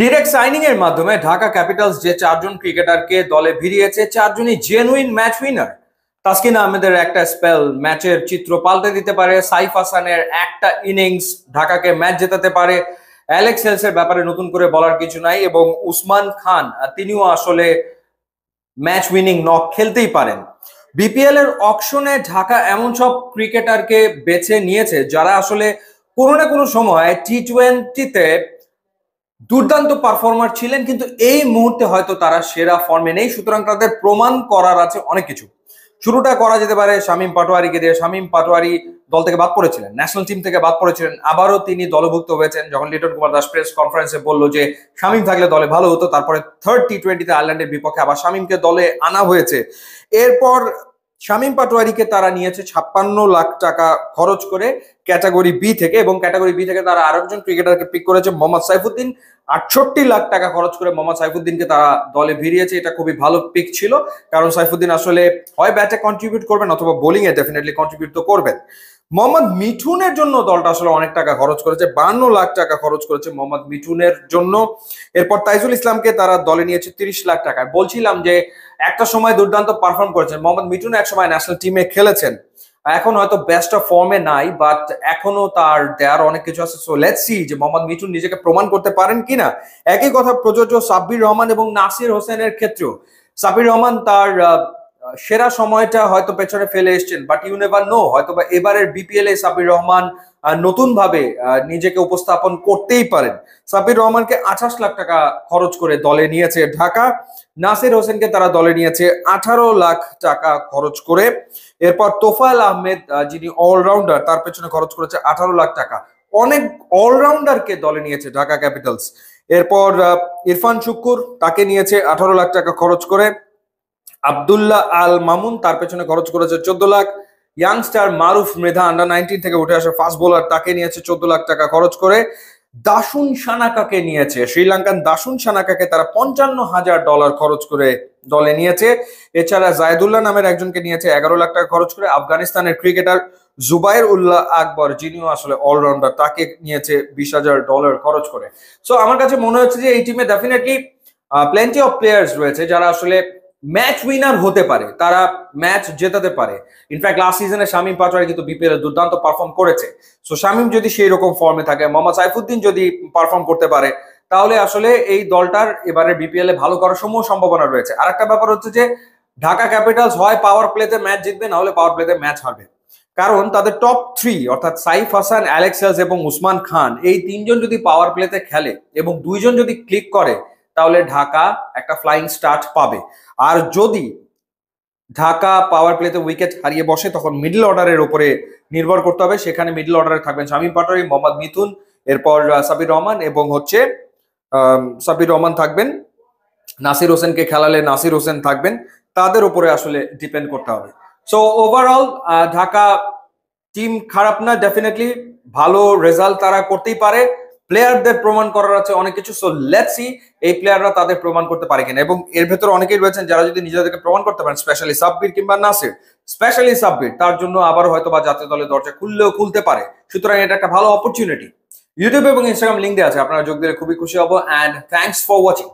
Direct signing এর মাধ্যমে Dhaka Capitals যে চারজন ক্রিকেটারকে দলে ভিড়িয়েছে, চারজনই জেনুইন ম্যাচ উইনার। তাসকিন আহমেদের একটা স্পেল ম্যাচের চিত্র পাল্টে দিতে পারে, সাইফ হাসানের একটা ইনিংস ঢাকাকে ম্যাচ জেতাতে পারে, অ্যালেক্স হেলসের ব্যাপারে নতুন করে বলার কিছু নাই, এবং উসমান খান তিনিও আসলে ম্যাচ উইনিং নক খেলতেই পারেন। বিপিএল এর অকশনে ঢাকা এমন সব ক্রিকেটারকে বেছে নিয়েছে যারা আসলে কোনো না কোনো সময় টি-20-তে দুর্দান্ত পারফর্মার ছিলেন, কিন্তু এই মুহূর্তে হয়তো তারা সেরা ফর্মে নেই। সুতরাং তাদের প্রমাণ করার আছে অনেক কিছু। শুরুটা করা যেতে পারে শামীম পাটোয়ারিকে দিয়ে। শামীম পাটোয়ারি দল থেকে বাদ পড়েছিলেন, ন্যাশনাল টিম থেকে বাদ পড়েছিলেন, আবারও তিনি দলভুক্ত হয়েছেন যখন লিটন কুমার দাস প্রেস কনফারেন্সে বললো যে শামীম থাকলে দলে ভালো হতো। তারপরে থার্ড টি-20তে আয়ারল্যান্ডের বিপক্ষে আবার শামীমকে দলে আনা হয়েছে। এরপর শামীম পাটোয়ারিকে তারা নিয়েছে 56 লাখ টাকা খরচ করে ক্যাটাগরি বি থেকে, এবং ক্যাটাগরি বি থেকে তারা আরেকজন ক্রিকেটারকে পিক করেছে মোহাম্মদ সাইফুদ্দিন। 68 লাখ টাকা খরচ করে মোহাম্মদ সাইফুদ্দিনকে তারা দলে ভিড়িয়েছে। এটা খুবই ভালো পিক ছিল, কারণ সাইফুদ্দিন আসলে হয় ব্যাটে কন্ট্রিবিউট করবেন অথবা বোলিং এ ডেফিনেটলি কন্ট্রিবিউট তো করবেন। মোহাম্মদ মিঠুনের জন্য দলটা আসলে অনেক টাকা খরচ করেছে, 52 লাখ টাকা খরচ করেছে মোহাম্মদ মিঠুনের জন্য। এরপর তাইজুল ইসলামকে তারা দলে নিয়েছে 30 লাখ টাকায়। বলছিলাম যে একটা সময় দুর্দান্ত পারফর্ম করেছেন মোহাম্মদ মিঠুন, এক সময় ন্যাশনাল টিমে খেলেছেন, এখন হয়তো বেস্ট অফ ফর্মে নাই, বাট এখনো তার দেয়ার অনেক কিছু আছে। সো লেটস সি যে মোহাম্মদ মিঠুন নিজেকে প্রমাণ করতে পারেন কিনা। একই কথা প্রযোজ্য সাব্বির রহমান এবং নাসির হোসেনের ক্ষেত্রেও। সাব্বির রহমান তার সেরা সময়টা হয়তো পেছনে ফেলে এসছেন, বাট ইউ নেভার নো, হয়তো বা এবারের বিপিএল এ সাব্বির রহমান নতুন ভাবে নিজেকে উপস্থাপন করতেই পারেন। সাব্বির রহমানকে 28 লাখ টাকা খরচ করে দলে নিয়েছে ঢাকা। নাসির হোসেনকে তারা দলে নিয়েছে 18 লাখ টাকা খরচ করে। এরপর তোফায়েল আহমেদ যিনি অলরাউন্ডার, তার পেছনে খরচ করেছে 18 লাখ টাকা। অনেক অলরাউন্ডারকে দলে নিয়েছে ঢাকা ক্যাপিটালস। এরপর ইরফান শুক্কুর, তাকে নিয়েছে 18 লাখ টাকা খরচ করে। আব্দুল্লাহ আল মামুন, তার পেছনে খরচ করেছে 14 লাখ। ইয়াংস্টার মারুফ মৃধা আন্ডার-19 থেকে উঠে আসা ফাস্ট বোলার, তাকে নিয়েছে 14 লাখ টাকা খরচ করে। দাসুন সানাকাকে নিয়েছে, শ্রীলঙ্কান দাসুন সানাকাকে তারা $55,000 খরচ করে দলে নিয়েছে। এছাড়া জায়দুল্লাহ নামের একজনকে নিয়েছে 11 লাখ টাকা খরচ করে। আফগানিস্তানের ক্রিকেটার জুবাইর উল্লাহ আকবর, যিনিও আসলে অলরাউন্ডার, তাকে নিয়েছে $20,000 খরচ করে। সো আমার কাছে মনে হচ্ছে যে এই টিমে ডেফিনেটলি প্লেন্টি অফ প্লেয়ার্স রয়েছে যারা আসলে ম্যাচ উইনার হতে পারে, তারা ম্যাচ জেতাতে পারে। ইনফ্যাক্ট লাস্ট সিজনে শামীম পাটোয়ারি কিন্তু বিপিএল এ দুর্দান্ত পারফর্ম করেছে। সো শামীম যদি সেই রকম ফর্মে থাকে, মোহাম্মদ সাইফুদ্দিন যদি পারফর্ম করতে পারে, তাহলে আসলে এই দলটার এবারে বিপিএল এ ভালো করার সমূহ সম্ভাবনা রয়েছে। আর একটা ব্যাপার হচ্ছে যে ঢাকা ক্যাপিটালস হয় পাওয়ার প্লেতে ম্যাচ জিতবে, না হলে পাওয়ার প্লেতে ম্যাচ হারবে। কারণ তাদের টপ 3 অর্থাৎ সাইফ হাসান, অ্যালেক্স হেলস এবং উসমান খান, এই তিনজন যদি পাওয়ার প্লেতে খেলে এবং দুইজন যদি ক্লিক করে, তাহলে ঢাকা একটা ফ্লাইং স্টার্ট পাবে। আর যদি ঢাকা পাওয়ার প্লেতে উইকেট হারিয়ে বসে, তখন মিডল অর্ডারের উপরে নির্ভর করতে হবে। সেখানে মিডল অর্ডারে থাকবেন শামীম পাটোয়ারি, মোহাম্মদ মিথুন, এরপর সাব্বির রহমান, এবং হচ্ছে সাব্বির রহমান থাকবেন। নাসির হোসেনকে খেলালে নাসির হোসেন থাকবেন। তাদের উপরে আসলে ডিপেন্ড করতে হবে। সো ওভারঅল ঢাকা টিম খারাপ না, ডেফিনেটলি ভালো রেজাল্ট তারা করতেই পারে। প্লেয়ারদের প্রমাণ করার আছে অনেক কিছু। সো লেটস সি এই প্লেয়াররা তাদের প্রমাণ করতে পারে কিনা। এবং এর ভেতরে অনেকেই রয়েছেন যারা যদি নিজেদেরকে প্রমাণ করতে পারেন, স্পেশালি সাব্বির কিংবা নাসির, স্পেশালি সাব্বির, তার জন্য আবার হয়তো বা জাতীয় দলের দরজা খুললেও খুলতে পারে। সুতরাং এটা একটা ভালো অপরচুনিটি। ইউটিউব এবং ইনস্টাগ্রাম লিঙ্ক দেওয়া আছে, আপনারা যোগ দিলে খুবই খুশি হব। And thanks for watching.